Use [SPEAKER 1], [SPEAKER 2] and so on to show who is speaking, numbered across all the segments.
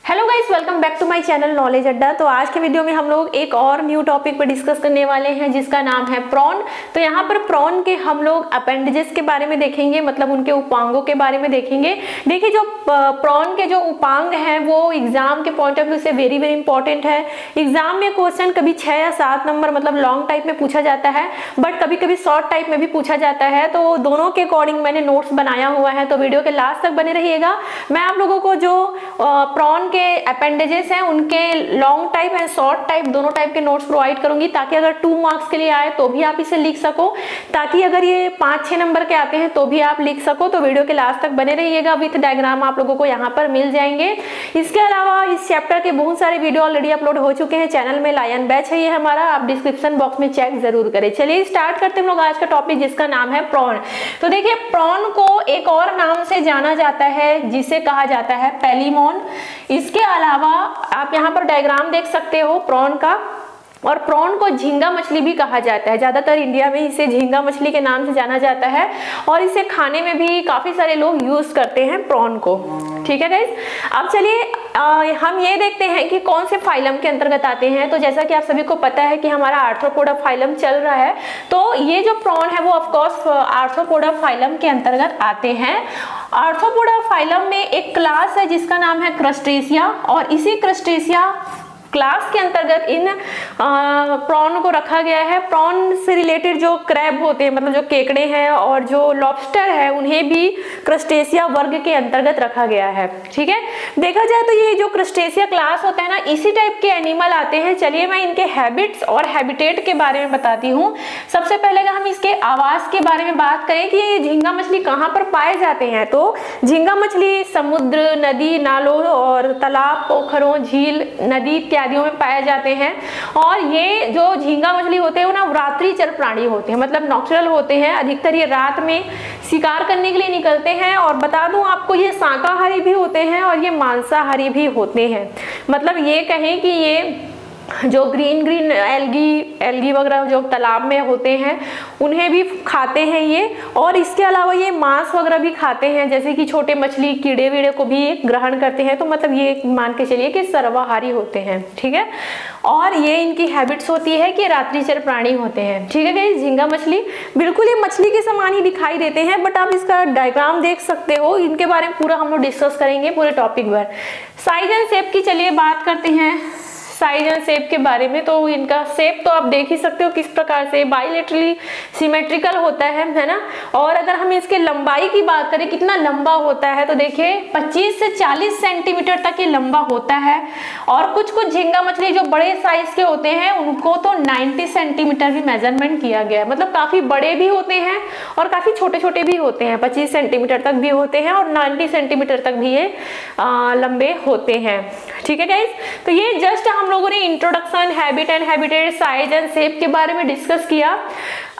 [SPEAKER 1] Hello guys, welcome back to my channel knowledge Adda. तो आज के वीडियो में हम लोग एक और न्यू टॉपिक पर डिस्कस करने वाले हैं जिसका नाम है प्रॉन। तो यहाँ पर प्रॉन के हम लोग अपेंडेजेस के बारे में देखेंगे, मतलब उनके उपांगों के बारे में देखेंगे। देखिए, जो प्रॉन के जो उपांग हैं वो एग्जाम के पॉइंट ऑफ व्यू से वेरी वेरी इंपॉर्टेंट है। एग्जाम में क्वेश्चन कभी 6 या 7 नंबर मतलब लॉन्ग टाइप में पूछा जाता है, बट कभी कभी शॉर्ट टाइप में भी पूछा जाता है। तो दोनों के अकॉर्डिंग मैंने नोट्स बनाया हुआ है, तो वीडियो के लास्ट तक बने रहिएगा। मैं आप लोगों को जो प्रॉन अपेंडेजेस हैं उनके long type and short type दोनों टाइप के नोट्स प्रोवाइड करूंगी, ताकि अगर 2 मार्क्स के लिए आए तो भी आप इसे लिख सको, ताकि अगर ये 5-6 नंबर के आते हैं तो भी आप लिख सको। तो वीडियो के लास्ट तक बने रहिएगा, विथ डायग्राम आप लोगों को यहाँ पर मिल जाएंगे। इसके अलावा इस चैप्टर के बहुत सारे वीडियो ऑलरेडी अपलोड हो चुके हैं चैनल में, लायन बैच है ये हमारा, आप डिस्क्रिप्शन बॉक्स में चेक जरूर करें। चलिए स्टार्ट करते हैं हम लोग आज का टॉपिक जिसका नाम है प्रॉन। तो देखिए, प्रॉन को एक और नाम से जाना जाता है जिसे कहा जाता है पैलीमोन। इसके अलावा आप यहाँ पर डायग्राम देख सकते हो प्रॉन का, और प्रॉन को झींगा मछली भी कहा जाता है। ज्यादातर इंडिया में इसे झींगा मछली के नाम से जाना जाता है, और इसे खाने में भी काफी सारे लोग यूज करते हैं प्रॉन को। ठीक है गाइस, अब चलिए हम ये देखते हैं कि कौन से फाइलम के अंतर्गत आते हैं। तो जैसा कि आप सभी को पता है कि हमारा आर्थ्रोपोडा फाइलम चल रहा है, तो ये जो प्रॉन है वो ऑफकोर्स आर्थ्रोपोडा फाइलम के अंतर्गत आते हैं। आर्थ्रोपोडा फाइलम में एक क्लास है जिसका नाम है क्रस्टेशिया, और इसी क्रस्टेशिया क्लास के अंतर्गत इन प्रॉन को रखा गया है। प्रॉन से रिलेटेड जो क्रैब होते हैं, मतलब जो केकड़े हैं और जो लॉबस्टर है, उन्हें भी क्रस्टेशिया वर्ग के अंतर्गत रखा गया है। ठीक है, देखा जाए तो ये जो क्रस्टेशिया क्लास होता है ना, इसी टाइप के एनिमल आते हैं। चलिए मैं इनके हैबिट्स और हैबिटेट के बारे में बताती हूँ। सबसे पहले अगर हम इसके आवास के बारे में बात करें कि ये झींगा मछली कहाँ पर पाए जाते हैं, तो झींगा मछली समुद्र, नदी, नालों और तालाब, पोखरों, झील, नदी इत्यादियों में पाए जाते हैं। और ये जो झींगा मछली होते हैं वो ना रात्रिचर प्राणी होते हैं, मतलब नॉक्टर्नल होते हैं। अधिकतर ये रात में शिकार करने के लिए निकलते हैं, और बता दूं आपको ये शाकाहारी भी होते हैं और ये मांसाहारी भी होते हैं। मतलब ये कहें कि ये जो ग्रीन एल्गी वगैरह जो तालाब में होते हैं उन्हें भी खाते हैं ये, और इसके अलावा ये मांस वगैरह भी खाते हैं, जैसे कि छोटे मछली, कीड़े वीड़े को भी ग्रहण करते हैं। तो मतलब ये मान के चलिए कि सर्वाहारी होते हैं। ठीक है, और ये इनकी हैबिट्स होती है कि रात्रिचर प्राणी होते हैं। ठीक है गाइस, झींगा मछली बिल्कुल ये मछली के समान ही दिखाई देते हैं, बट आप इसका डायग्राम देख सकते हो। इनके बारे में पूरा हम लोग डिस्कस करेंगे पूरे टॉपिक पर। साइज एंड शेप की चलिए बात करते हैं। साइज एंड शेप के बारे में, तो इनका शेप तो आप देख ही सकते हो किस प्रकार से बाइलेटरली सिमेट्रिकल होता है ना। और अगर हम इसके लंबाई की बात करें कितना लंबा होता है, तो देखिए 25 से 40 सेंटीमीटर तक ये लंबा होता है। और कुछ कुछ झींगा मछली जो बड़े साइज के होते हैं उनको तो 90 सेंटीमीटर भी मेजरमेंट किया गया है, मतलब काफी बड़े भी होते हैं और काफी छोटे छोटे भी होते हैं। 25 सेंटीमीटर तक भी होते हैं और 90 सेंटीमीटर तक भी ये लंबे होते हैं। ठीक है गाइस, तो ये जस्ट हम लोगों ने introduction, habit and habitat, size and shape के बारे में डिस्कस किया।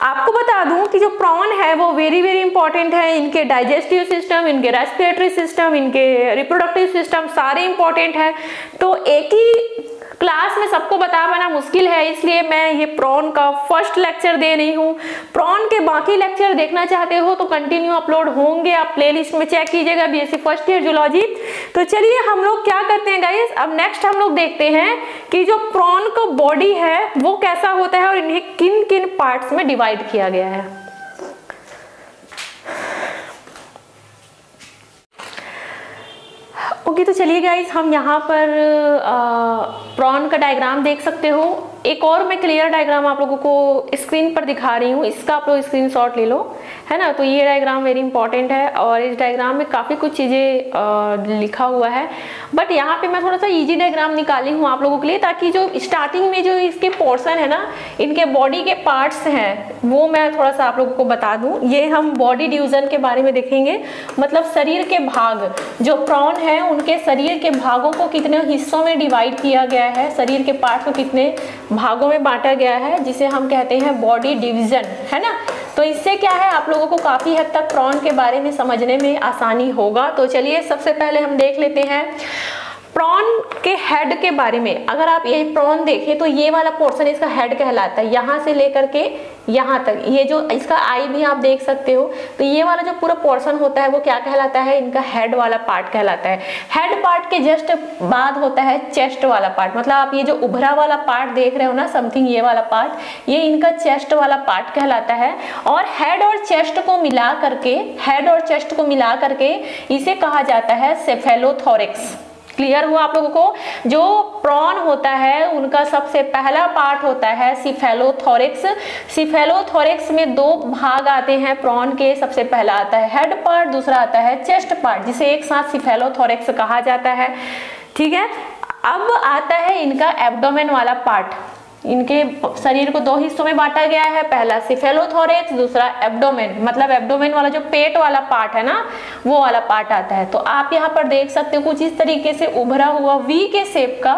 [SPEAKER 1] आपको बता दूं कि जो प्रॉन है वो वेरी वेरी इंपॉर्टेंट है। इनके डाइजेस्टिव सिस्टम, इनके रेस्पिरेटरी सिस्टम, इनके रिप्रोडक्टिव सिस्टम सारे इंपॉर्टेंट है। तो एक ही क्लास में सबको बता पाना मुश्किल है, इसलिए मैं ये प्रॉन का फर्स्ट लेक्चर दे रही हूँ। प्रॉन के बाकी लेक्चर देखना चाहते हो तो कंटिन्यू अपलोड होंगे, आप प्लेलिस्ट में चेक कीजिएगा, बीएससी फर्स्ट ईयर जूलॉजी। तो चलिए हम लोग क्या करते हैं गाइस, अब नेक्स्ट हम लोग देखते हैं कि जो प्रॉन का बॉडी है वो कैसा होता है और इन्हें किन किन पार्ट्स में डिवाइड किया गया है। ओके, तो चलिए गाइस हम यहाँ पर प्रॉन का डायग्राम देख सकते हो। एक और मैं क्लियर डायग्राम आप लोगों को स्क्रीन पर दिखा रही हूँ, इसका आप लोग स्क्रीनशॉट ले लो, है ना। तो ये डायग्राम वेरी इंपॉर्टेंट है, और इस डायग्राम में काफ़ी कुछ चीज़ें लिखा हुआ है, बट यहाँ पे मैं थोड़ा सा इजी डायग्राम निकाली हूँ आप लोगों के लिए, ताकि जो स्टार्टिंग में जो इसके पोर्शन है ना, इनके बॉडी के पार्ट्स हैं वो मैं थोड़ा सा आप लोगों को बता दूँ। ये हम बॉडी डिवीजन के बारे में देखेंगे, मतलब शरीर के भाग, जो प्रॉन है उनके शरीर के भागों को कितने हिस्सों में डिवाइड किया गया है, शरीर के पार्ट्स को कितने भागों में बांटा गया है, जिसे हम कहते हैं बॉडी डिवीजन, है ना। तो इससे क्या है, आप लोगों को काफी हद तक प्रॉन के बारे में समझने में आसानी होगा। तो चलिए सबसे पहले हम देख लेते हैं प्रॉन के हेड के बारे में अगर आप ये प्रॉन देखें तो ये वाला पोर्शन इसका हेड कहलाता है, यहाँ से लेकर के यहाँ तक, ये जो इसका आई भी आप देख सकते हो, तो ये वाला जो पूरा पोर्शन होता है वो क्या कहलाता है, इनका हेड वाला पार्ट कहलाता है। हेड पार्ट के जस्ट बाद होता है चेस्ट वाला पार्ट, मतलब आप ये जो उभरा वाला पार्ट देख रहे हो ना समथिंग, ये वाला पार्ट, ये इनका चेस्ट वाला पार्ट कहलाता है। और हेड और चेस्ट को मिला करके इसे कहा जाता है सेफेलोथोरैक्स। क्लियर हुआ आप लोगों को? जो प्रॉन होता है उनका सबसे पहला पार्ट होता है सिफेलोथोरैक्स। सिफेलोथोरैक्स में दो भाग आते हैं प्रॉन के, सबसे पहला आता है हेड पार्ट, दूसरा आता है चेस्ट पार्ट, जिसे एक साथ सिफेलोथोरैक्स कहा जाता है। ठीक है, अब आता है इनका एब्डोमेन वाला पार्ट। इनके शरीर को दो हिस्सों में बांटा गया है, पहला सिफेलोथोरैक्स, दूसरा एब्डोमेन, मतलब एब्डोमेन वाला जो पेट वाला पार्ट है ना, वो वाला पार्ट आता है। तो आप यहाँ पर देख सकते हो कुछ इस तरीके से उभरा हुआ वी के शेप का,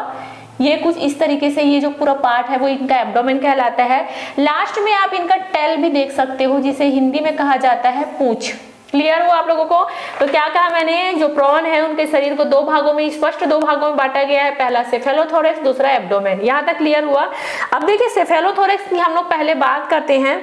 [SPEAKER 1] ये कुछ इस तरीके से ये जो पूरा पार्ट है वो इनका एब्डोमेन कहलाता है। लास्ट में आप इनका टेल भी देख सकते हो, जिसे हिंदी में कहा जाता है पूंछ। क्लियर हुआ आप लोगों को? तो क्या कहा मैंने, जो प्रॉन है उनके शरीर को दो भागों में, स्पष्ट दो भागों में बांटा गया है, पहला सेफेलोथोरैक्स, दूसरा एब्डोमेन। यहाँ तक क्लियर हुआ? अब देखिए सेफेलोथोरैक्स की हम लोग पहले बात करते हैं।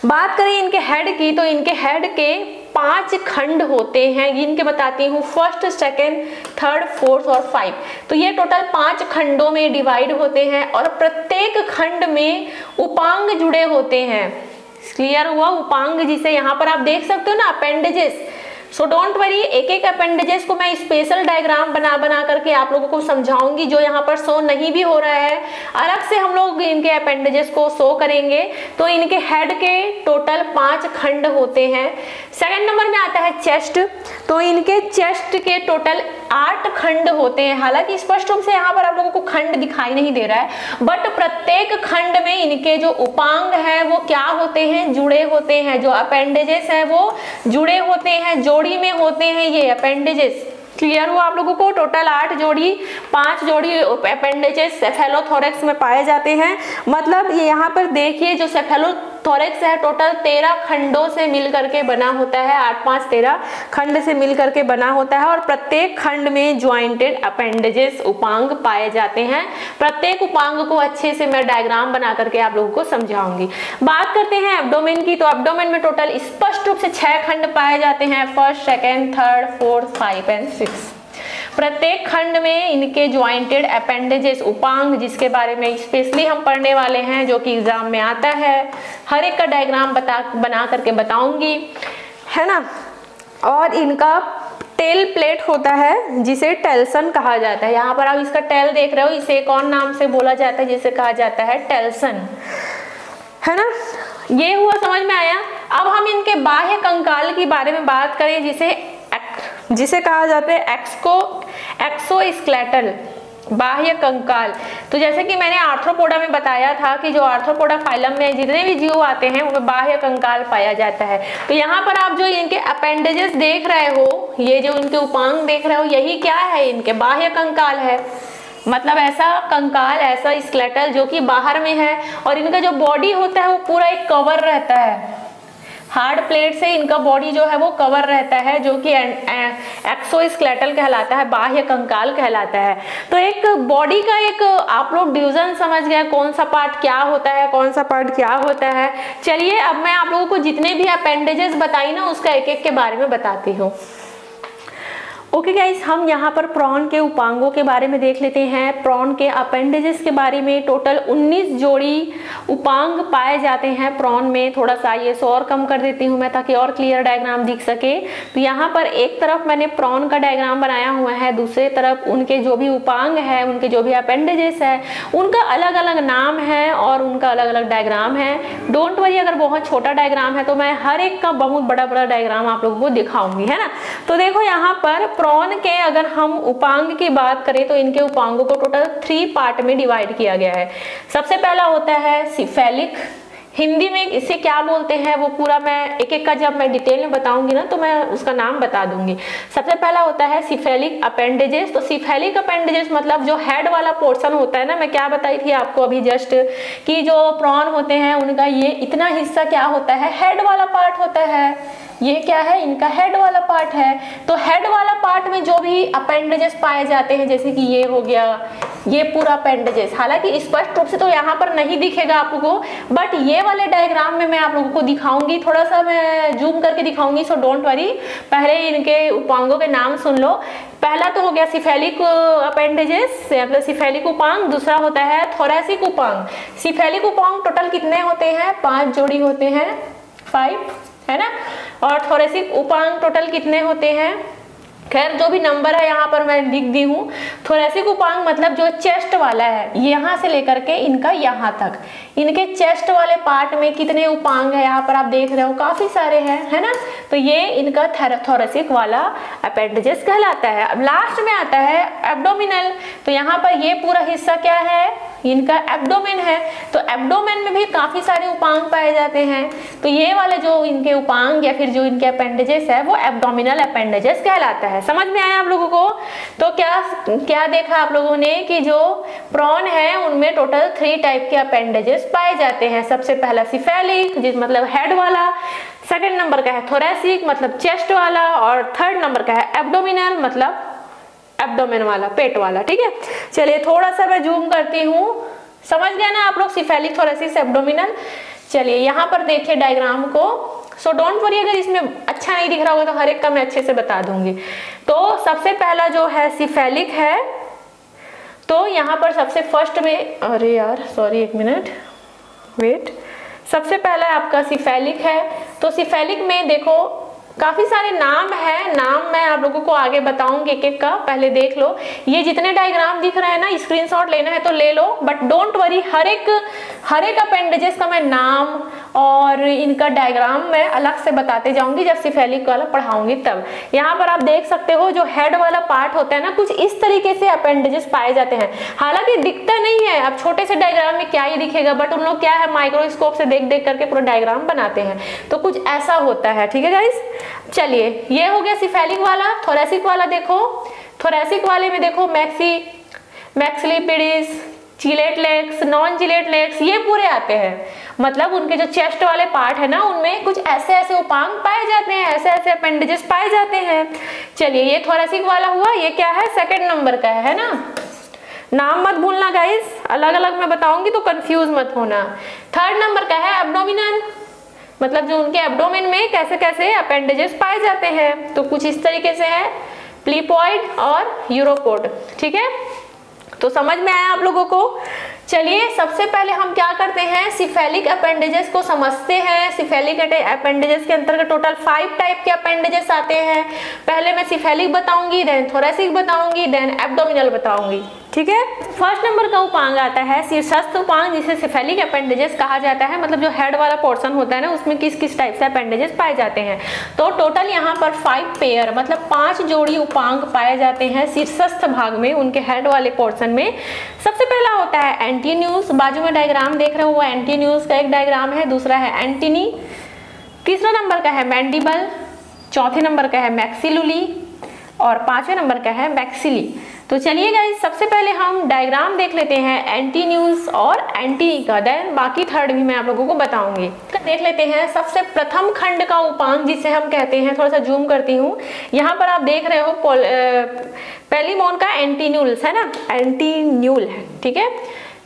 [SPEAKER 1] बात करें इनके हेड की, तो इनके हेड के 5 खंड होते हैं, इनके बताती हूँ, फर्स्ट, सेकेंड, थर्ड, फोर्थ और 5। तो ये टोटल 5 खंडों में डिवाइड होते हैं और प्रत्येक खंड में उपांग जुड़े होते हैं। क्लियर हुआ? उपांग जिसे यहाँ पर आप देख सकते हो ना, अपेंडेजेस। सो डोंट वरी, एक एक अपेंडेजेस को मैं स्पेशल डायग्राम बना करके आप लोगों को समझाऊंगी, जो यहाँ पर शो नहीं भी हो रहा है, अलग से हम लोग इनके अपेंडेजेस को शो करेंगे। तो इनके हेड के टोटल 5 खंड होते हैं। सेकंड नंबर में आता है चेस्ट, तो इनके चेस्ट के टोटल 8 खंड होते हैं। हालांकि स्पष्ट रूप से यहाँ पर आप लोगों को खंड दिखाई नहीं दे रहा है, बट प्रत्येक खंड में इनके जो उपांग है वो क्या होते हैं, जुड़े होते हैं। जो अपेंडेजेस है वो जुड़े होते हैं, जोड़ी में होते हैं ये अपेंडेजेस। क्लियर हुआ आप लोगों को? टोटल 8 जोड़ी, 5 जोड़ी अपेंडेजेस सेफेलोथोरैक्स में पाए जाते हैं। मतलब ये यहाँ पर देखिए, जो सेफेलोथोरैक्स है टोटल 13 खंडों से मिल करके बना होता है, 8, 5, 13 खंड से मिल करके बना होता है। और प्रत्येक खंड में ज्वाइंटेड अपेंडेजेस उपांग पाए जाते हैं। प्रत्येक उपांग को अच्छे से मैं डायग्राम बना करके आप लोगों को समझाऊंगी। बात करते हैं एब्डोमेन की, तो एब्डोमेन में टोटल स्पष्ट रूप से 6 खंड पाए जाते हैं, first, second, third, fourth, 5 and 6। प्रत्येक खंड में इनके ज्वाइंटेड अपेंडेजेस उपांग, जिसके बारे में स्पेशली हम पढ़ने वाले हैं, जो कि एग्जाम में आता है, हर एक का डायग्राम बना करके बताऊंगी, है ना। और इनका टेल प्लेट होता है, जिसे टेल्सन कहा जाता है। यहाँ पर आप इसका टेल देख रहे हो, इसे कौन नाम से बोला जाता है, जिसे कहा जाता है टेल्सन, है ना। ये हुआ, समझ में आया? अब हम इनके बाह्य कंकाल के बारे में बात करें, जिसे कहा जाता है एक्सोस्केलेटल बाह्य कंकाल। तो जैसे कि मैंने आर्थ्रोपोडा में बताया था कि जो आर्थ्रोपोडा फाइलम में जितने भी जीव आते हैं उनमें बाह्य कंकाल पाया जाता है। तो यहाँ पर आप जो इनके अपेंडेजेस देख रहे हो, ये जो इनके उपांग देख रहे हो, यही क्या है, इनके बाह्य कंकाल है। मतलब ऐसा कंकाल, ऐसा स्केलेटल जो कि बाहर में है, और इनका जो बॉडी होता है वो पूरा एक कवर रहता है, हार्ड प्लेट से इनका बॉडी जो है वो कवर रहता है, जो कि एक्सोस्केलेटल कहलाता है, बाह्य कंकाल कहलाता है। तो एक बॉडी का एक आप लोग डिवीजन समझ गए, कौन सा पार्ट क्या होता है, कौन सा पार्ट क्या होता है। चलिए अब मैं आप लोगों को जितने भी अपेंडेजेस बताई ना, उसका एक एक के बारे में बताती हूँ। ओके गाइस, हम यहाँ पर प्रॉन के उपांगों के बारे में देख लेते हैं। प्रॉन के अपेंडेजेस के बारे में टोटल 19 जोड़ी उपांग पाए जाते हैं प्रॉन में। थोड़ा सा ये और कम कर देती हूँ मैं, ताकि और क्लियर डायग्राम दिख सके। तो यहाँ पर एक तरफ मैंने प्रॉन का डायग्राम बनाया हुआ है, दूसरे तरफ उनके जो भी उपांग है, उनके जो भी अपेंडेजेस है, उनका अलग अलग नाम है और उनका अलग अलग डायग्राम है। डोंट वरी, अगर बहुत छोटा डायग्राम है तो मैं हर एक का बहुत बड़ा बड़ा डायग्राम आप लोगों को दिखाऊंगी, है ना। तो देखो यहाँ पर प्रॉन के अगर हम उपांग की बात करें तो इनके उपांगों को टोटल 3 पार्ट में डिवाइड किया गया है। सबसे पहला होता है सिफेलिक, हिंदी में इसे क्या बोलते हैं वो पूरा मैं एक एक का जब मैं डिटेल में बताऊंगी ना तो मैं उसका नाम बता दूंगी। सबसे पहला होता है सिफेलिक अपेंडेजेस। तो सिफेलिक अपेंडेजेस मतलब जो हेड वाला पोर्शन होता है ना, मैं क्या बताई थी आपको अभी जस्ट कि जो प्रॉन होते हैं उनका ये इतना हिस्सा क्या होता है, हेड वाला पार्ट होता है। ये क्या है, इनका हेड वाला पार्ट है। तो हेड वाला पार्ट में जो भी अपेंडेजेस पाए जाते हैं, जैसे कि ये हो गया, ये पूरा अपेंडेजेस, हालांकि स्पष्ट रूप से तो यहाँ पर नहीं दिखेगा आपको, बट ये वाले डायग्राम में मैं आप लोगों को दिखाऊंगी, थोड़ा सा मैं जूम करके दिखाऊंगी, सो डोंट वरी। पहले इनके उपांगों के नाम सुन लो। पहला तो हो गया सिफेलिक अपेंडेजेस मतलब सिफेलिक उपांग, दूसरा होता है थोरैसिक उपांग। सिफेलिक उपांग टोटल कितने होते हैं, 5 जोड़ी होते हैं, 5 है ना। और थोरैसिक उपांग टोटल कितने होते हैं, खैर जो भी नंबर है यहाँ पर मैं लिख दी हूँ। थोरैसिक उपांग मतलब जो चेस्ट वाला है, यहाँ से लेकर के इनका यहाँ तक, इनके चेस्ट वाले पार्ट में कितने उपांग है यहाँ पर आप देख रहे हो, काफी सारे हैं, है ना। तो ये इनका थोरैसिक वाला अपेंडेजेस कहलाता है। अब लास्ट में आता है एब्डोमिनल। तो यहाँ पर ये पूरा हिस्सा क्या है, इनका एब्डोमेन है। तो एब्डोमेन में भी काफी सारे उपांग पाए जाते हैं। तो ये वाले जो इनके उपांग या फिर जो इनके अपेंडेजेस है वो एब्डोमिनल अपेंडेजेस कहलाता है। समझ में आया आप लोगों को। तो क्या देखा आप लोगों ने कि जो प्रॉन है उनमें टोटल 3 टाइप के अपेंडेजेस पाए जाते हैं। सबसे पहला सिफेलिक जिस मतलब हेड वाला, सेकंड नंबर का है थोरैसिक मतलब चेस्ट वाला, और थर्ड नंबर का है एब्डोमिनल मतलब एब्डोमेन वाला, पेट वाला। ठीक है, चलिए थोड़ा सा मैं जूम करती हूँ, समझ गया ना आप लोग सिफेलिक थोरैसिक एब्डोमिनल। चलिए यहाँ पर देखिए डायग्राम को, सो डोंट वरी अगर इसमें अच्छा नहीं दिख रहा होगा तो हर एक का मैं अच्छे से बता दूंगी। तो सबसे पहला जो है सिफेलिक है, तो यहाँ पर सबसे फर्स्ट में, अरे यार सॉरी एक मिनट वेट, सबसे पहला आपका सिफेलिक है। तो सिफेलिक में देखो काफी सारे नाम है, नाम मैं आप लोगों को आगे बताऊंगी एक एक का, पहले देख लो। ये जितने डायग्राम दिख रहे हैं ना, स्क्रीनशॉट लेना है तो ले लो, बट डोंट वरी हर एक अपेंडेजेस का मैं नाम और इनका डायग्राम मैं अलग से बताते जाऊंगी जब सिफेलिक वाला पढ़ाऊंगी तब। यहाँ पर आप देख सकते हो जो हेड वाला पार्ट होता है ना, कुछ इस तरीके से अपेंडेजेस पाए जाते हैं। हालांकि दिखता नहीं है, अब छोटे से डायग्राम में क्या ही दिखेगा, बट उन लोग क्या है माइक्रोस्कोप से देख देख करके पूरा डायग्राम बनाते हैं, तो कुछ ऐसा होता है। ठीक है गाइस, चलिए ये हो गया सिफेलिक वाला। थोरैसिक वाला देखो, थोरैसिक वाले में देखो maxillipeds, chelate legs, non chelate legs, ये पूरे आते हैं। मतलब उनके जो चेस्ट वाले पार्ट है ना, उनमें कुछ ऐसे ऐसे उपांग पाए जाते हैं, ऐसे ऐसे अपेंडेजेस पाए जाते हैं। चलिए ये थोरैसिक वाला हुआ, ये क्या है, सेकंड नंबर का है ना। नाम मत भूलना गाइस, अलग अलग मैं बताऊंगी तो कंफ्यूज मत होना। थर्ड नंबर का है एब्डोमिनल, मतलब जो उनके एब्डोमेन में कैसे कैसे अपेंडेजेस पाए जाते हैं, तो कुछ इस तरीके से है, प्लीपॉइड और यूरोपोड। ठीक है, तो समझ में आया आप लोगों को। चलिए सबसे पहले हम क्या करते हैं, सिफेलिक अपेंडेजेस को समझते हैं। सिफेलिक अपेंडेजेस के अंतर्गत टोटल 5 टाइप के अपेंडेजेस आते हैं। पहले मैं सिफेलिक बताऊंगी, देन थोरैसिक बताऊंगी, देन एब्डोमिनल बताऊंगी। ठीक है, फर्स्ट नंबर का उपांग आता है शीर्षस्थ उपांग, जिसे सिफेलिक अपेंडेजेस कहा जाता है। मतलब जो हेड वाला पोर्शन होता है ना, उसमें किस किस टाइप से अपेंडेजेस पाए जाते हैं। तो टोटल यहाँ पर 5 पेयर मतलब 5 जोड़ी उपांग पाए जाते हैं शीर्षस्थ भाग में, उनके हेड वाले पोर्शन में। सबसे पहला होता है एंटीन्यूज, बाजू में डायग्राम देख रहे हो वो एंटीन्यूज का एक डायग्राम है, दूसरा है एंटीनी, तीसरा नंबर का है मैंडिबल, चौथे नंबर का है मैक्सिलुली और 5वें नंबर का है मैक्सिली। तो चलिए गाइस सबसे पहले हम डायग्राम देख लेते हैं एंटीन्यूज और एंटीनी का, देन बाकी थर्ड भी मैं आप लोगों को बताऊंगी। देख लेते हैं सबसे प्रथम खंड का उपांग जिसे हम कहते हैं, थोड़ा सा जूम करती हूँ। यहाँ पर आप देख रहे हो पेलिमोन का एंटीन्यूल्स है ना, एंटीन्यूल है। ठीक है,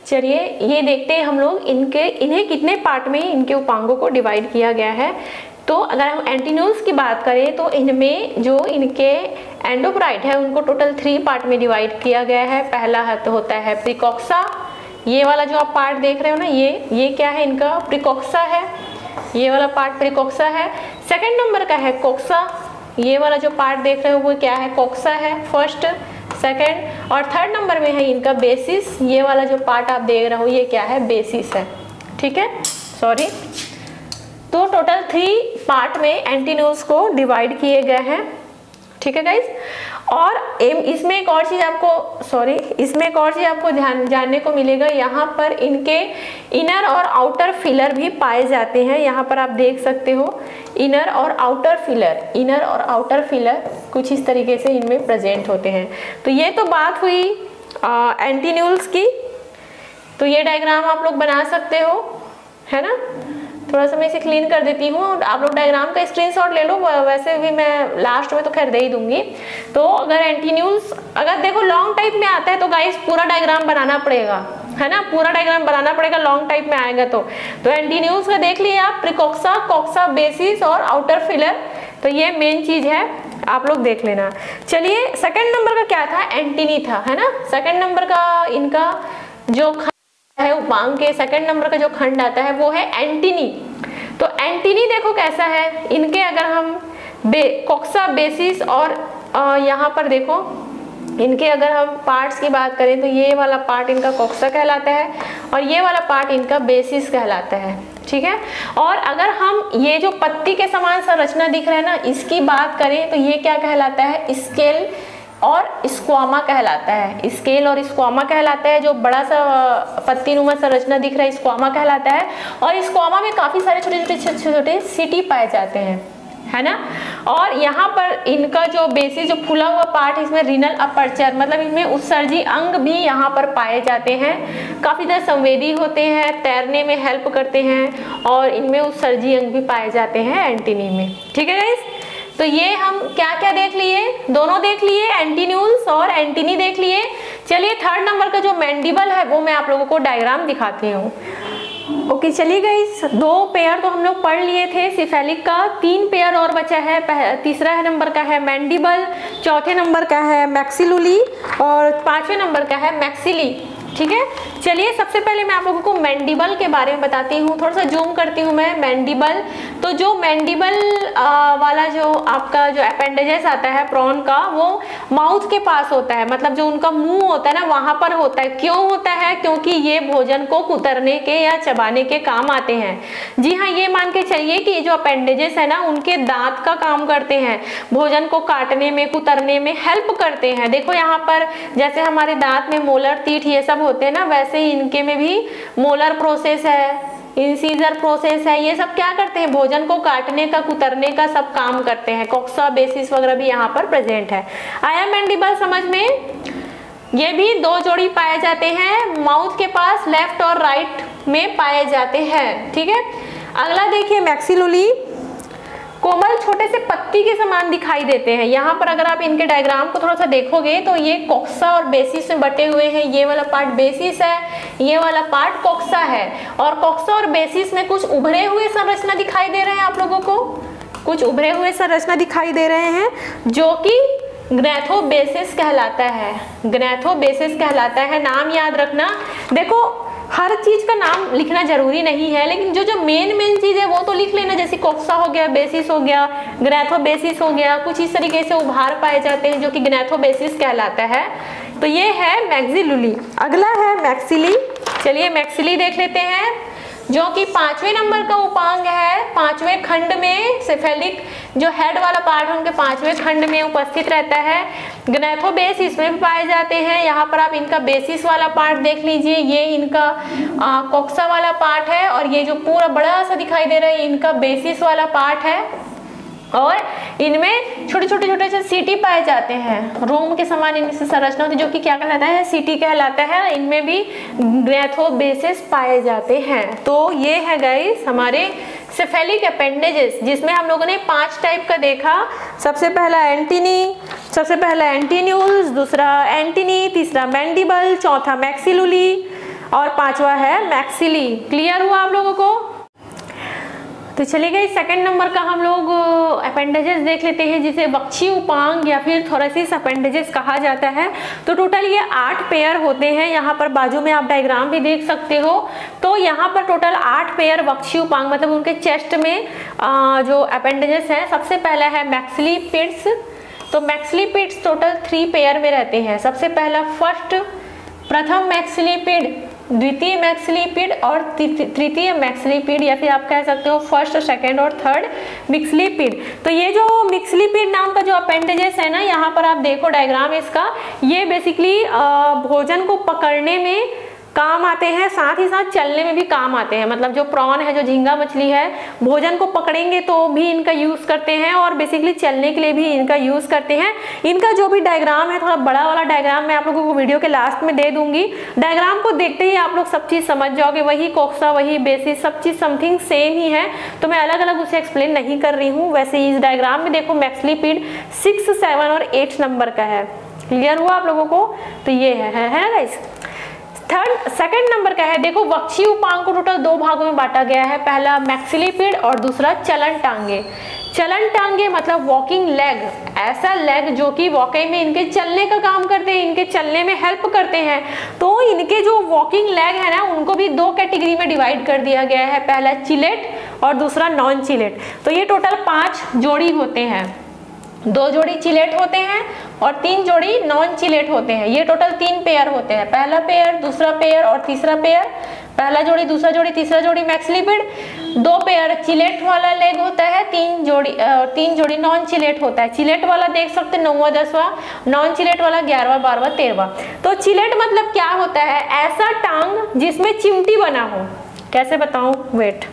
[SPEAKER 1] चलिए ये देखते हैं हम लोग इन्हें कितने पार्ट में इनके उपांगों को डिवाइड किया गया है। तो अगर हम एंटीन्यूल्स की बात करें तो इनमें जो इनके एंडोप्राइट है उनको टोटल 3 पार्ट में डिवाइड किया गया है। पहला तो होता है प्रिकॉक्सा, ये वाला जो आप पार्ट देख रहे हो ना, ये क्या है, इनका प्रिकॉक्सा है, ये वाला पार्ट प्रिकॉक्सा है। सेकंड नंबर का है कोक्सा, ये वाला जो पार्ट देख रहे हो वो क्या है, कोक्सा है, फर्स्ट सेकंड। और थर्ड नंबर में है इनका बेसिस, ये वाला जो पार्ट आप देख रहे हो ये क्या है, बेसिस है। ठीक है, सॉरी। तो टोटल 3 पार्ट में एंटीन्यूल्स को डिवाइड किए गए हैं। ठीक है गाइज, और इसमें एक और चीज आपको जानने को मिलेगा, यहाँ पर इनके इनर और आउटर फिलर भी पाए जाते हैं। यहाँ पर आप देख सकते हो इनर और आउटर फिलर कुछ इस तरीके से इनमें प्रेजेंट होते हैं। तो ये तो बात हुई एंटीन्यूल्स की। तो ये डायग्राम आप लोग बना सकते हो, है ना। थोड़ा सा मैं इसे क्लीन कर देती हूँ और आप लोग डायग्राम का स्क्रीनशॉट ले लो, वैसे भी मैं लास्ट में तो खैर दे ही दूंगी। तो अगर एंटीन्यूल्स अगर देखो लॉन्ग टाइप में आता है तो गाइस पूरा डायग्राम बनाना पड़ेगा, है ना, पूरा डायग्राम बनाना पड़ेगा लॉन्ग टाइप में आएगा तो एंटीन्यूल्स का देख लिए आप, प्रीकॉक्सा, कॉक्सा, बेसिस और आउटर फिलर। तो ये मेन चीज है, आप लोग देख लेना। चलिए सेकंड नंबर का क्या था, एंटीनी था, है ना। सेकंड नंबर का इनका जो है उपांग के सेकंड नंबर का जो खंड आता है वो है एंटीनी। तो एंटीनी देखो कैसा है, इनके अगर हम कॉक्सा, बेसिस और यहाँ पर देखो इनके अगर हम पार्ट्स की बात करें तो ये वाला पार्ट इनका कॉक्सा कहलाता है और ये वाला पार्ट इनका बेसिस कहलाता है, ठीक है। और अगर हम ये जो पत्ती के समान संरचना दिख रहा है ना, इसकी बात करें तो ये क्या कहलाता है, स्केल और स्क्वामा कहलाता है। स्केल और स्क्वामा कहलाता है, जो बड़ा सा पत्तीनुमा संरचना दिख रहा है स्क्वामा कहलाता है। और स्क्वामा में काफी सारे छोटे छोटे सिटी पाए जाते हैं, है ना। और यहाँ पर इनका जो बेसिस जो फूला हुआ पार्ट, इसमें रीनल अपर्चर मतलब इनमें उत्सर्जी अंग भी यहाँ पर पाए जाते हैं। काफी ज़्यादा संवेदी होते हैं, तैरने में हेल्प करते हैं और इनमें उत्सर्जी अंग भी पाए जाते हैं एंटीनी में, ठीक है गाइस। तो ये हम क्या क्या देख लिए, दोनों देख लिए, एंटीन्यूल्स और एंटीनी देख लिए। चलिए थर्ड नंबर का जो मैंडिबल है वो मैं आप लोगों को डायग्राम दिखाती हूँ। ओके चलिए गाइस, 2 पेयर तो हम लोग पढ़ लिए थे सिफेलिक का, 3 पेयर और बचा है। तीसरा नंबर का है मैंडिबल, चौथे नंबर का है मैक्सिलुली और 5वें नंबर का है मैक्सिली, ठीक है। चलिए सबसे पहले मैं आप लोगों को मैंडिबल के बारे में बताती हूँ। थोड़ा सा जूम करती हूँ मैं। मैंडिबल, तो जो मैंडिबल वाला जो आपका जो अपेंडेजेस आता है प्रॉन का, वो माउथ के पास होता है, मतलब जो उनका मुंह होता है ना वहां पर होता है। क्यों होता है, क्योंकि ये भोजन को कुतरने के या चबाने के काम आते हैं। जी हाँ, ये मान के चलिए कि जो अपेंडेजेस है ना उनके दांत का काम करते हैं, भोजन को काटने में, कुतरने में हेल्प करते हैं। देखो यहाँ पर जैसे हमारे दांत में मोलर, तीठ ये सब होते हैं ना, वैसे ही इनके में भी मोलर प्रोसेस है, इंसीजर प्रोसेस है, ये सब क्या करते हैं, भोजन को काटने का, कुतरने का सब काम करते हैं। कॉक्सा, बेसिस वगैरह भी यहाँ पर प्रेजेंट है। आया मैंडिबल समझ में। ये भी 2 जोड़ी पाए जाते हैं, माउथ के पास लेफ्ट और राइट में पाए जाते हैं, ठीक है। अगला देखिए मैक्सिलुली, कोमल छोटे से पत्ती के समान दिखाई देते हैं। यहाँ पर अगर आप इनके डायग्राम को थोड़ा सा देखोगे तो ये कॉक्सा और बेसिस में बटे हुए हैं। ये वाला पार्ट बेसिस है, ये वाला पार्ट कॉक्सा है। और कॉक्सा और बेसिस में कुछ उभरे हुए संरचना दिखाई दे रहे हैं आप लोगों को, कुछ उभरे हुए संरचना दिखाई दे रहे हैं जो कि ग्नैथोबेसिस कहलाता है। ग्नैथोबेसिस कहलाता है, नाम याद रखना। देखो हर चीज का नाम लिखना जरूरी नहीं है, लेकिन जो जो मेन चीज है वो तो लिख लेना, जैसे कॉक्सा हो गया, बेसिस हो गया, ग्नैथोबेसिस हो गया, कुछ इस तरीके से उभार पाए जाते हैं जो कि ग्नैथोबेसिस कहलाता है। तो ये है मैक्सिलुली। अगला है मैक्सिली। चलिए मैक्सिली देख लेते हैं, जो कि 5वें नंबर का उपांग है। 5वें खंड में सिफेलिक जो हेड वाला पार्ट है उनके 5वें खंड में उपस्थित रहता है। ग्नैथोबेस इसमें भी पाए जाते हैं। यहाँ पर आप इनका बेसिस वाला पार्ट देख लीजिए, ये इनका कॉक्सा वाला पार्ट है और ये जो पूरा बड़ा सा दिखाई दे रहा है इनका बेसिस वाला पार्ट है। और इनमें छोटे छोटे से सीटी पाए जाते हैं, रोम के समान इनमें से संरचना होती है जो कि क्या कहलाता है, सीटी कहलाता है। इनमें भी ग्नैथोबेसिस पाए जाते हैं। तो ये है गाइस हमारे सिफेलिक अपेंडेजेस, जिसमें हम लोगों ने 5 टाइप का देखा। सबसे पहला एंटीनी, सबसे पहला एंटीन्यूल्स, दूसरा एंटीनी, तीसरा मैंडिबल, चौथा मैक्सिलुली और 5वां है मैक्सिली। क्लियर हुआ आप लोगों को। तो चलिए गए सेकंड नंबर का हम लोग अपेंडेजेस देख लेते हैं, जिसे वक्षी उपांग या फिर थोरेसिस अपेंडेजेस कहा जाता है। तो टोटल ये 8 पेयर होते हैं। यहाँ पर बाजू में आप डायग्राम भी देख सकते हो। तो यहाँ पर टोटल 8 पेयर वक्षी उपांग मतलब उनके चेस्ट में जो अपेंडेजेस हैं। सबसे पहला है मैक्सिलिपिड्स। तो मैक्सिलिपिड्स टोटल 3 पेयर में रहते हैं। सबसे पहला प्रथम मैक्सिलिपिड द्वितीय मैक्सिलिपिड और तृतीय मैक्सिलिपिड, या फिर आप कह सकते हो फर्स्ट, सेकंड और थर्ड मैक्सिलिपिड। तो ये जो मैक्सिलिपिड नाम का जो अपेंडेजेस है ना, यहाँ पर आप देखो डायग्राम इसका, ये बेसिकली भोजन को पकड़ने में काम आते हैं, साथ ही साथ चलने में भी काम आते हैं। मतलब जो प्रॉन है, जो झींगा मछली है, भोजन को पकड़ेंगे तो भी इनका यूज करते हैं और बेसिकली चलने के लिए भी इनका यूज करते हैं। इनका जो भी डायग्राम है, थोड़ा बड़ा वाला डायग्राम मैं आप लोगों को वीडियो के लास्ट में दे दूंगी। डायग्राम को देखते ही आप लोग सब चीज समझ जाओगे, वही कोक्सा, वही बेसिस, सब चीज समथिंग सेम ही है, तो मैं अलग अलग उसे एक्सप्लेन नहीं कर रही हूँ। वैसे इस डायग्राम में देखो मैक्सिलिपिड 6, 7 और 8 नंबर का है। क्लियर हुआ आप लोगों को? तो ये है ना गाइस। सेकंड नंबर का है, देखो वक्षीय उपांग को टोटल 2 भागों में बांटा गया है, पहला मैक्सिलिपिड और दूसरा चलन टांगे। चलन टांगे मतलब वॉकिंग लेग, ऐसा लेग जो कि वाकई में इनके चलने का काम करते हैं, इनके चलने में हेल्प करते हैं। तो इनके जो वॉकिंग लेग है ना, उनको भी 2 कैटेगरी में डिवाइड कर दिया गया है, पहला चिलेट और दूसरा नॉन चिलेट। तो ये टोटल 5 जोड़ी होते हैं, 2 जोड़ी चिलेट होते हैं और 3 जोड़ी नॉन चिलेट होते हैं। ये टोटल 3 पेयर होते हैं, पहला पेयर, दूसरा पेयर और तीसरा पेयर। पहला जोड़ी, दूसरा जोड़ी, तीसरा जोड़ी मैक्सिलिपिड। 2 पेयर चिलेट वाला लेग होता है, 3 जोड़ी नॉन चिलेट होता है। चिलेट वाला देख सकते 9वां 10वां, नॉन चिलेट वाला 11वां 12वां 13वां। तो चिलेट मतलब क्या होता है? ऐसा टांग जिसमें चिमटी बना हो। कैसे बताऊं? वेट,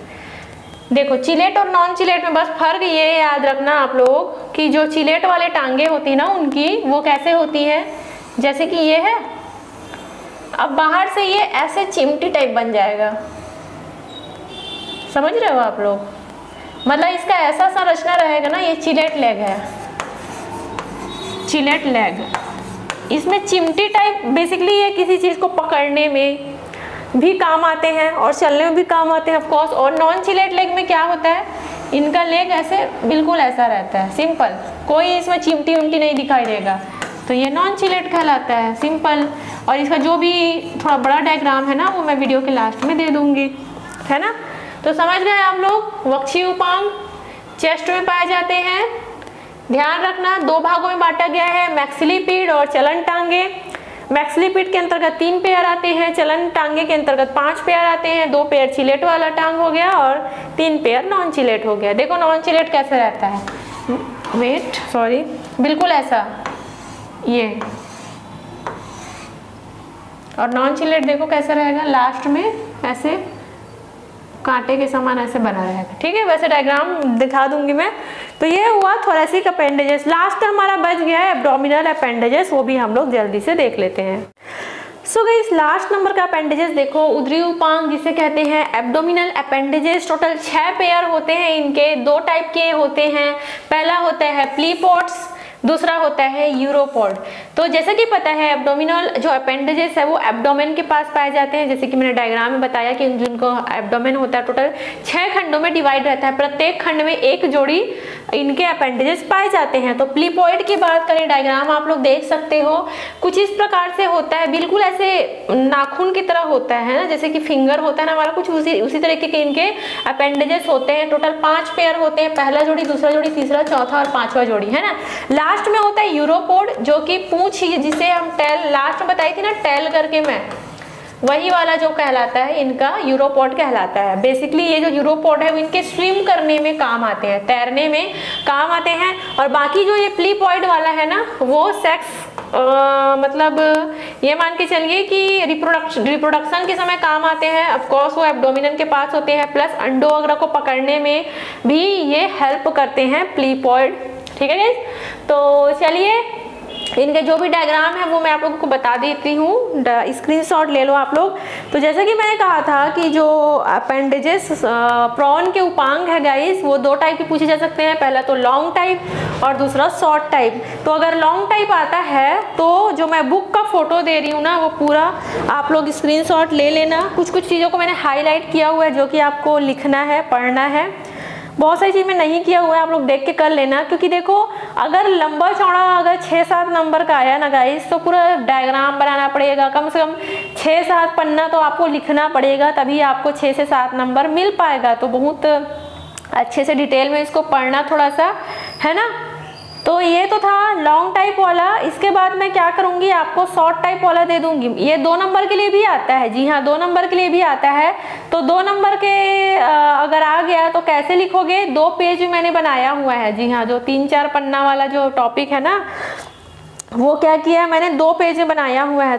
[SPEAKER 1] देखो चिलेट और नॉन चिलेट में बस फर्क ये याद रखना आप लोग कि जो चिलेट वाले टांगे होती है ना उनकी, वो कैसे होती है, जैसे कि ये है, अब बाहर से ये ऐसे चिमटी टाइप बन जाएगा। समझ रहे हो आप लोग? मतलब इसका ऐसा संरचना रहेगा ना, ये चिलेट लेग है, चिलेट लेग। इसमें चिमटी टाइप, बेसिकली ये किसी चीज को पकड़ने में भी काम आते हैं और चलने में भी काम आते हैं ऑफ कोर्स। और नॉन चिलेट लेग में क्या होता है, इनका लेग ऐसे बिल्कुल ऐसा रहता है, सिंपल, कोई इसमें चिमटी विमटी नहीं दिखाई देगा, तो ये नॉन चिलेट कहलाता है, सिंपल। और इसका जो भी थोड़ा बड़ा डायग्राम है ना, वो मैं वीडियो के लास्ट में दे दूंगी, है ना। तो समझ गए आप लोग? वक्षीय उपांग चेस्ट में पाए जाते हैं। ध्यान रखना 2 भागों में बांटा गया है, मैक्सिलिपिड और चलन टांगे। मैक्सिलिपिड के अंतर्गत 3 पेयर आते हैं, चलन टांगे के अंतर्गत 5 पेयर आते हैं। 2 पेयर चिलेट वाला टांग हो गया और 3 पेयर नॉन चिलेट हो गया। देखो नॉन चिलेट कैसे रहता है, वेट सॉरी, बिल्कुल ऐसा ये, और नॉन चिलेट देखो कैसा रहेगा, लास्ट में ऐसे कांटे के समान ऐसे बना रहेगा। ठीक है, वैसे डायग्राम दिखा दूंगी मैं। तो ये हुआ थोरेसिक अपेंडेजेस। लास्ट हमारा बच गया है एब्डोमिनल अपेंडेजेस, वो भी हम लोग जल्दी से देख लेते हैं। सो गाइस, लास्ट नंबर का अपेंडेजेस देखो, उदरी उपांग जिसे कहते हैं एब्डोमिनल अपेंडेजेस। टोटल 6 पेयर होते हैं इनके, 2 टाइप के होते हैं। पहला होता है प्लीपोड्स, दूसरा होता है यूरोपोड। तो जैसा कि पता है एब्डोमिनल जो अपेंडेजेस है वो एब्डोमेन के पास पाए जाते हैं, जैसे कि मैंने डायग्राम में बताया कि जिनको एब्डोमेन होता है टोटल 6 खंडों में डिवाइड रहता है, प्रत्येक खंड में 1 जोड़ी इनके अपेंडेजेस पाए जाते हैं। तो प्लीपॉइड की बात करें, डायग्राम आप लोग देख सकते हो, कुछ इस प्रकार से होता है, बिल्कुल ऐसे नाखून की तरह होता है ना, जैसे कि फिंगर होता है ना हमारा, कुछ उसी तरीके के इनके अपेंडेजेस होते हैं। टोटल 5 पेयर होते हैं, पहला जोड़ी, दूसरा जोड़ी, तीसरा, चौथा और 5वां जोड़ी, है ना। लास्ट में होता है यूरोपोड, जो कि पूंछ, जिसे हम टेल लास्ट में बताई थी ना, टेल करके मैं, वही वाला जो कहलाता है इनका यूरोपोड कहलाता है। बेसिकली ये जो यूरोपोड है वो इनके स्विम करने में काम आते हैं, तैरने में काम आते हैं। और बाकी जो ये प्लीपॉइड वाला है ना, वो सेक्स मतलब ये मान के चलिए कि रिप्रोडक्शन के समय काम आते हैं। ऑफ कोर्स वो एब्डोमिनल के पास होते हैं, प्लस अंडों वगैरह को पकड़ने में भी ये हेल्प करते हैं प्लीपॉइड। ठीक है गाइस, तो चलिए इनके जो भी डायग्राम है वो मैं आप लोगों को बता देती हूँ, स्क्रीनशॉट ले लो आप लोग। तो जैसे कि मैंने कहा था कि जो अपेंडेजेस प्रॉन के उपांग है गाइस, वो 2 टाइप के पूछे जा सकते हैं, पहला तो लॉन्ग टाइप और दूसरा शॉर्ट टाइप। तो अगर लॉन्ग टाइप आता है तो जो मैं बुक का फोटो दे रही हूँ ना, वो पूरा आप लोग स्क्रीनशॉट ले लेना। कुछ कुछ चीज़ों को मैंने हाईलाइट किया हुआ है जो कि आपको लिखना है, पढ़ना है। बहुत सारी चीज़ में नहीं किया हुआ है, आप लोग देख के कर लेना, क्योंकि देखो अगर लंबा चौड़ा अगर 6-7 नंबर का आया ना गाइस, तो पूरा डायग्राम बनाना पड़ेगा, कम से कम 6-7 पन्ना तो आपको लिखना पड़ेगा, तभी आपको 6 से 7 नंबर मिल पाएगा। तो बहुत अच्छे से डिटेल में इसको पढ़ना थोड़ा सा, है ना। तो ये तो था लॉन्ग टाइप वाला। इसके बाद मैं क्या करूंगी, आपको शॉर्ट टाइप वाला दे दूंगी। ये 2 नंबर के लिए भी आता है, जी हाँ 2 नंबर के लिए भी आता है। तो 2 नंबर के अगर आ गया तो कैसे लिखोगे, 2 पेज मैंने बनाया हुआ है, जी हाँ जो 3-4 पन्ना वाला जो टॉपिक है ना, वो क्या किया है मैंने 2 पेज में बनाया हुआ है।